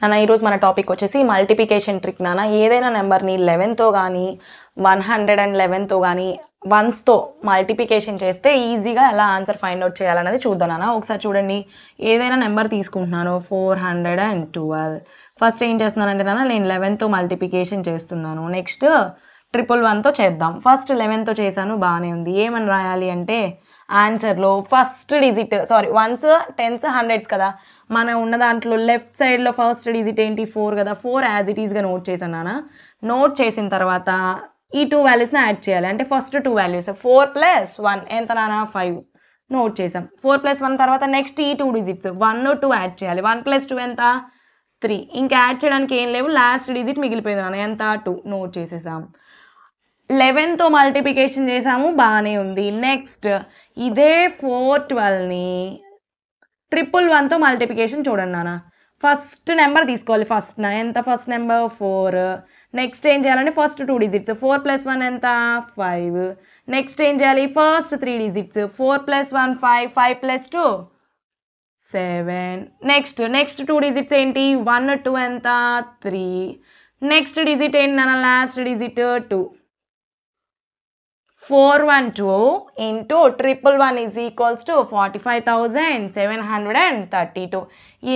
నాన్న ఈరోజు మన టాపిక్ వచ్చేసి మల్టిప్లికేషన్ ట్రిక్ నాన్న. ఏదైనా నెంబర్ని 11తో కానీ 111తో కానీ వన్స్తో మల్టిప్లికేషన్ చేస్తే ఈజీగా ఎలా ఆన్సర్ ఫైండ్ అవుట్ చేయాలన్నది చూద్దాం నాన్న. ఒకసారి చూడండి, ఏదైనా నెంబర్ తీసుకుంటున్నాను 412. ఫస్ట్ ఏం చేస్తున్నానంటే నాన్న, నేను 11తో మల్టిప్లికేషన్ చేస్తున్నాను. నెక్స్ట్ 111తో చేద్దాం. ఫస్ట్ 11తో చేశాను, బాగానే ఉంది. ఏమని రాయాలి అంటే ఆన్సర్లో first digit, sorry ones, tens, hundreds కదా, మనం ఉన్న దాంట్లో లెఫ్ట్ సైడ్లో ఫస్ట్ డిజిట్ ఏంటి 4 కదా, 4 యాజ్ ఇట్ ఈస్గా నోట్ చేశాను నాన్న. నోట్ చేసిన తర్వాత ఈ 2 వాల్యూస్ని యాడ్ చేయాలి. అంటే ఫస్ట్ 2 వాల్యూస్ 4 + 1 ఎంత నాన్న 5 నోట్ చేసాం. 4 + 1 తర్వాత నెక్స్ట్ ఈ 2 డిజిట్స్ 1, 2 యాడ్ చేయాలి. 1 + 2 ఎంత 3. ఇంకా యాడ్ చేయడానికి ఏం లేవు, లాస్ట్ డిజిట్ మిగిలిపోయింది నాన్న, ఎంత 2 నోట్ చేసేసాం. 11తో మల్టిప్లికేషన్ చేసాము, బాగానే ఉంది. నెక్స్ట్ ఇదే 412ని 111తో మల్టిప్లికేషన్ చూడండి నాన్న. ఫస్ట్ నెంబర్ తీసుకోవాలి. ఎంత ఫస్ట్ నెంబర్ 4. నెక్స్ట్ ఏం చేయాలంటే ఫస్ట్ 2 డిజిట్స్ 4 + 1 ఎంత 5. నెక్స్ట్ ఏం చేయాలి, ఫస్ట్ 3 డిజిట్స్ 4 + 1 5, 5 + 2 7. నెక్స్ట్ 2 డిజిట్స్ ఏంటి 1, 2 ఎంత 3. నెక్స్ట్ డిజిట్ ఏంటి నాన్న, లాస్ట్ డిజిట్ 2. 412 into 111 = 45,732.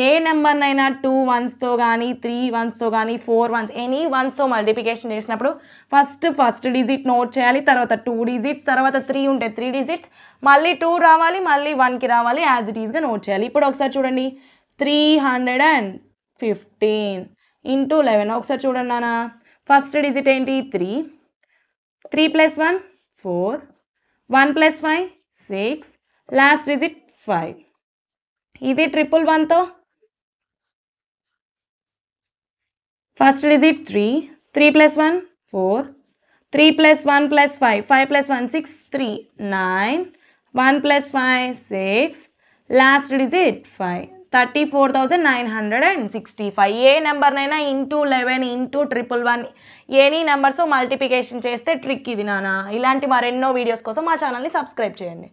ఏ నెంబర్నైనా 2 వన్స్తో కానీ 3 వన్స్తో కానీ 4 వన్స్ ఎనీ వన్స్తో మల్టిప్లికేషన్ చేసినప్పుడు ఫస్ట్ డిజిట్ నోట్ చేయాలి. తర్వాత 2 డిజిట్స్, తర్వాత 3 ఉంటే 3 డిజిట్స్, మళ్ళీ 2 రావాలి, మళ్ళీ 1కి రావాలి, యాజ్ ఇట్ ఈస్గా నోట్ చేయాలి. ఇప్పుడు ఒకసారి చూడండి, 315 into 11. ఒకసారి చూడండి నాన్న, ఫస్ట్ డిజిట్ ఏంటి 3, 3 + 1 4, 1 + 5 6, లాస్ట్ డిజిట్ 5. ఇది 111తో ఫస్ట్ డిజిట్ 3, 3 + 1 4, 3 + 1 + 5, 5 + 1 6, 3 9, 1 + 5 6, లాస్ట్ డిజిట్ 5. 34,965. ఏ నెంబర్నైనా into 11 into 111 any numbers multiplication చేస్తే ట్రిక్ ఇది నాన్న. ఇలాంటి మరెన్నో వీడియోస్ కోసం మా ఛానల్ని సబ్స్క్రైబ్ చేయండి.